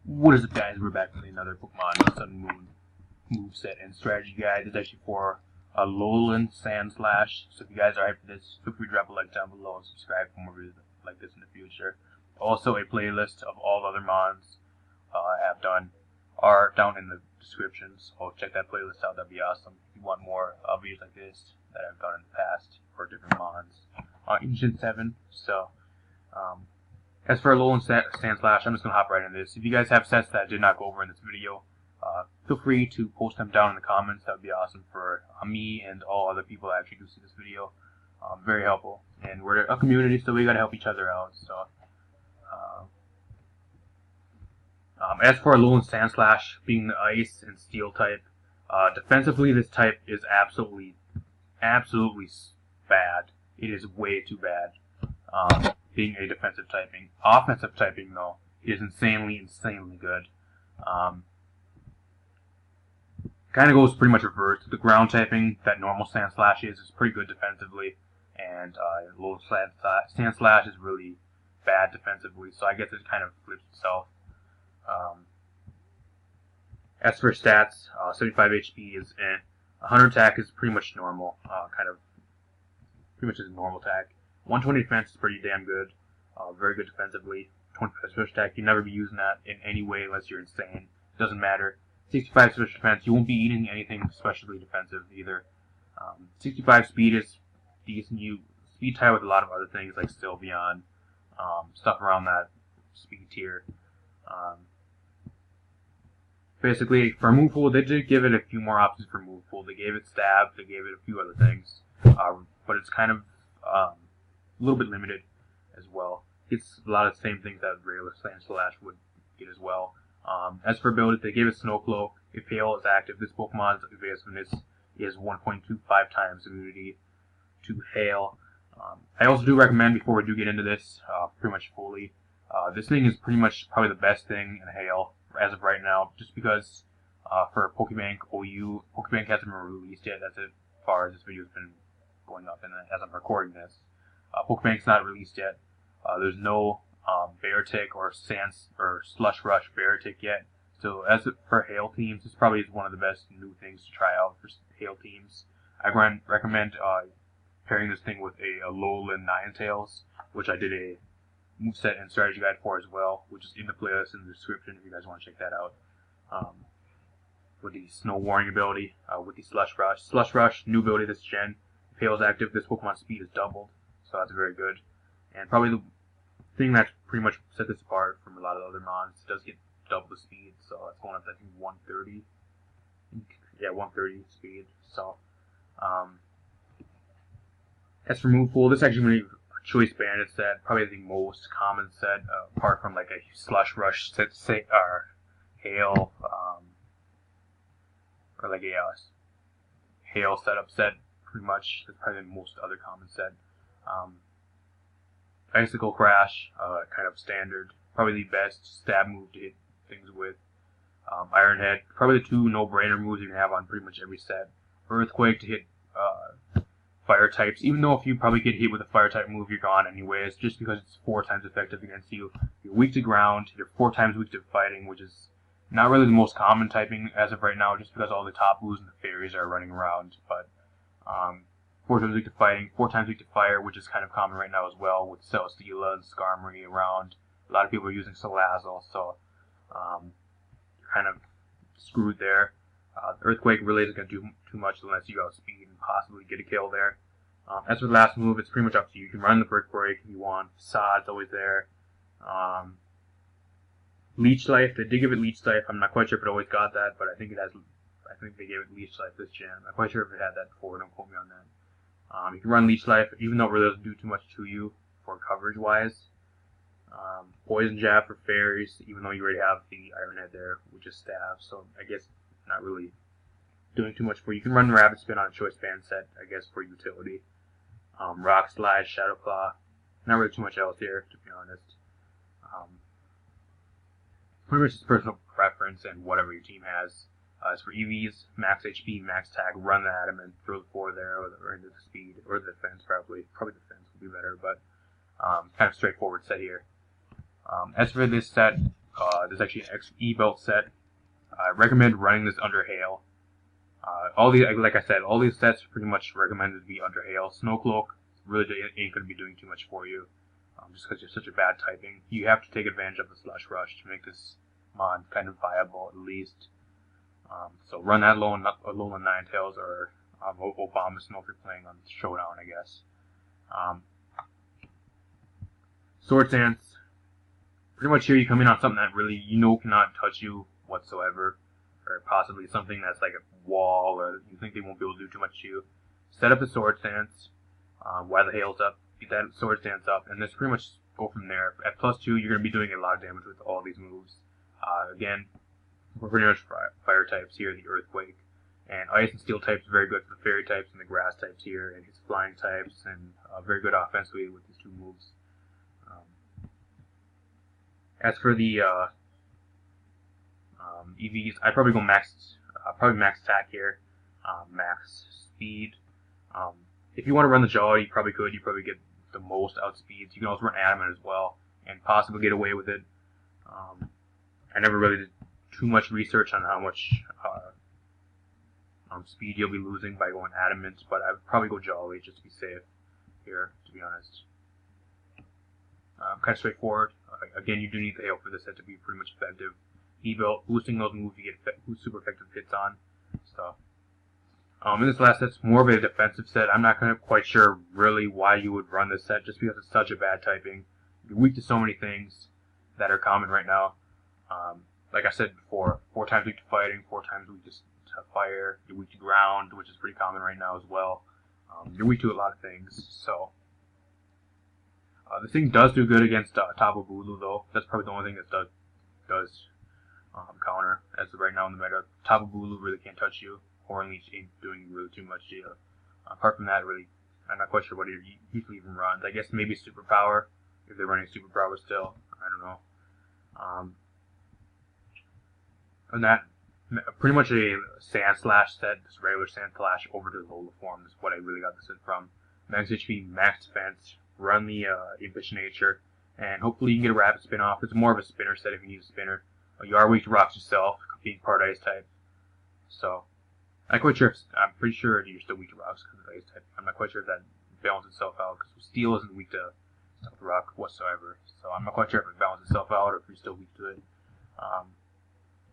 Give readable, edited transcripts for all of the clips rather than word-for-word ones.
What is up, guys? We're back with another Pokemon Sun and Moon moveset and strategy guide. This is actually for ALOLAN SANDSLASH. So if you guys are hyped for this, feel free to drop a like down below and subscribe for more videos like this in the future. Also, a playlist of all the other mons I have done are down in the description, so check that playlist out. That'd be awesome. If you want more videos like this that I've done in the past for different mons in Gen 7. So, as for ALOLAN SANDSLASH, I'm just going to hop right into this. If you guys have sets that I did not go over in this video, feel free to post them down in the comments. That would be awesome for me and all other people that actually do see this video. Very helpful. And we're a community, so we got to help each other out. So, as for ALOLAN SANDSLASH being the Ice and Steel type, defensively this type is absolutely bad. It is way too bad. Being a defensive typing. Offensive typing, though, is insanely good. Kind of goes pretty much reverse. The ground typing that normal SANDSLASH is pretty good defensively, and ALOLAN SANDSLASH is really bad defensively, so I guess it kind of flips itself. As for stats, 75 HP is 100 attack is pretty much normal, pretty much is a normal attack. 120 defense is pretty damn good, very good defensively. 25 special attack, you'll never be using that in any way unless you're insane. It doesn't matter. 65 special defense, you won't be eating anything especially defensive either. 65 speed is decent. You speed tie with a lot of other things like Sylveon, stuff around that speed tier. Basically, for move pool, they did give it a few more options for move pool. They gave it stab, they gave it a few other things, but it's kind of a little bit limited as well. It's a lot of the same things that regular SANDSLASH would get as well. As for ability, they gave it Snowflow. If Hail is active, this Pokemon's evasiveness is 1.25 times immunity to Hail. I also do recommend, before we do get into this pretty much fully, this thing is pretty much probably the best thing in Hail as of right now, just because for Pokebank OU, Pokebank hasn't been released yet. That's as far as this video has been going up, and as I'm recording this, Pokebank's not released yet. There's no Beartic or Slush Rush Beartic yet. So as for Hail teams, this probably is one of the best new things to try out for Hail teams. I recommend pairing this thing with a ALOLAN Ninetales, which I did a moveset and strategy guide for as well, which is in the playlist in the description if you guys want to check that out. With the Snow Warning ability, with the Slush Rush. Slush Rush, new ability this gen. If Hail is active, this Pokemon's speed is doubled, so that's very good. And probably the thing that pretty much set this apart from a lot of other mons, it does get double the speed, so it's going up to I think 130. Yeah, 130 speed. So, as for move pool, this is actually a choice bandit set, probably the most common set, apart from like a Slush Rush set, or Hail, or like a Hail setup set. Pretty much, that's probably the most other common set. Icicle Crash, kind of standard. Probably the best stab move to hit things with. Iron Head, probably the two no-brainer moves you can have on pretty much every set. Earthquake to hit fire types, even though if you probably get hit with a fire type move, you're gone anyways, just because it's 4 times effective against you. You're weak to ground, you're 4 times weak to fighting, which is not really the most common typing as of right now, just because all the top blues and the fairies are running around. But 4 times weak to fighting, 4 times weak to fire, which is kind of common right now as well, with Celesteela and Skarmory around. A lot of people are using Salazzle, so you're kind of screwed there. Earthquake really isn't going to do too much unless you outspeed and possibly get a kill there. As for the last move, it's pretty much up to you. You can run the Brick Break if you want. Facades always there. Leech Life, they did give it Leech Life. I'm not quite sure if it always got that, but I think it has. I think they gave it Leech Life this gen. I'm not quite sure if it had that before. Don't quote me on that. You can run Leech Life, even though it really doesn't do too much to you for coverage wise. Poison Jab for fairies, even though you already have the Iron Head there, which is stab, so I guess not really doing too much for you. You can run Rabbit Spin on a choice band set, I guess, for utility. Rock Slide, Shadow Claw, not really too much else here, to be honest. Pretty much just personal preference and whatever your team has. As for EVs, max HP, max tag, run that at him and throw the 4 there, or into the speed, or the defense probably. Probably defense would be better, but kind of straightforward set here. As for this set, There's actually an E-belt set. I recommend running this under hail. All these, like I said, all these sets pretty much recommended to be under hail. Snow Cloak really ain't going to be doing too much for you, just because you're such a bad typing. You have to take advantage of the Slush Rush to make this mod kind of viable, at least. So run that ALOLAN Ninetales or Obama Snow if you're playing on Showdown, I guess. Sword Stance. Pretty much here you come in on something that really you know cannot touch you whatsoever, or possibly something that's like a wall, or you think they won't be able to do too much to you. Set up the Sword Stance while the hail's up, get that Sword Stance up, and just pretty much go from there. At +2, you're going to be doing a lot of damage with all these moves. Again, we're pretty much fire types here, the Earthquake, and Ice and Steel types are very good for the Fairy types and the Grass types here, and his Flying types, and very good offensively with these two moves. As for the EVs, I'd probably go max attack here, max speed. If you want to run the Jaw, you probably could. You probably get the most outspeeds. You can also run Adamant as well, and possibly get away with it. I never really did too much research on how much speed you'll be losing by going Adamant, but I would probably go Jolly just to be safe here, to be honest. Kind of straightforward. Again, you do need the hail for this set to be pretty much effective. E-belt, boosting those moves you get super effective hits on. So, in this last set's more of a defensive set. I'm not quite sure really why you would run this set, just because it's such a bad typing. You're weak to so many things that are common right now. Like I said before, 4 times weak to fighting, 4 times weak to fire. You're weak to ground, which is pretty common right now as well. You're weak to a lot of things. So. This thing does do good against Tapu Bulu, though. That's probably the only thing that does counter as of right now in the meta. Tapu Bulu really can't touch you. Horn Leech ain't doing really too much to you. Apart from that, really, I'm not quite sure what he usually even runs. I guess maybe Superpower, if they're running Superpower still. I don't know. And that, pretty much a SANDSLASH set, this regular SANDSLASH over to the Lola form is what I really got this set from. Max HP, max defense. Run the Impish Nature, and hopefully you can get a Rapid Spin off. It's more of a spinner set if you need a spinner. You are weak to rocks yourself, being part Ice type. So, I'm quite sure. I'm pretty sure you're still weak to rocks because of Ice type. I'm not quite sure if that balances itself out because Steel isn't weak to rock whatsoever. So I'm not quite sure if it balances itself out or if you're still weak to it.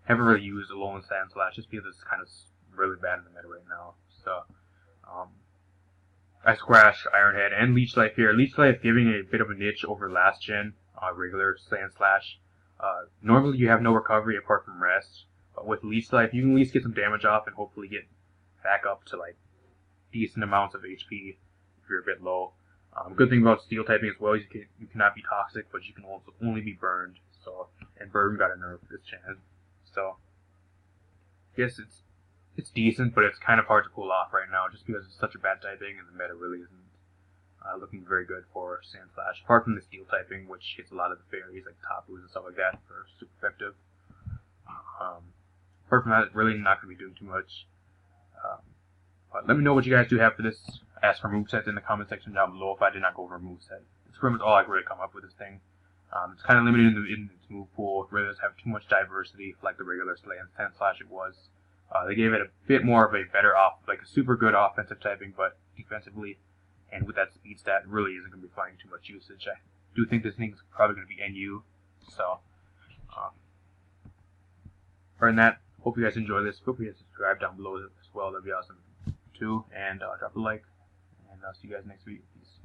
Haven't really used ALOLAN SANDSLASH just because it's kind of really bad in the meta right now. So. Ice Crash, Iron Head, and Leech Life here. Leech Life giving a bit of a niche over last gen, regular SANDSLASH. Normally you have no recovery apart from rest, but with Leech Life you can at least get some damage off and hopefully get back up to like decent amounts of HP if you're a bit low. Good thing about Steel typing as well is you cannot be toxic, but you can also only be burned. So, and Burn got a nerf this gen. So, yes, it's decent, but it's kind of hard to pull off right now just because it's such a bad typing and the meta really isn't looking very good for SANDSLASH. Apart from the Steel typing, which hits a lot of the fairies like Tapus and stuff like that for super effective. Apart from that, it's really not going to be doing too much. But let me know what you guys do have for this. Ask for movesets in the comment section down below if I did not go over a moveset. It's pretty much all I could really come up with this thing. It's kind of limited in its move pool. It really doesn't have too much diversity like the regular SANDSLASH it was. They gave it a bit more of a better like a super good offensive typing, but defensively, and with that speed stat, really isn't going to be finding too much usage. I do think this thing's probably going to be NU, so, other than that, hope you guys enjoy this. Feel free to subscribe down below as well, that'd be awesome too, and drop a like, and I'll see you guys next week. Peace.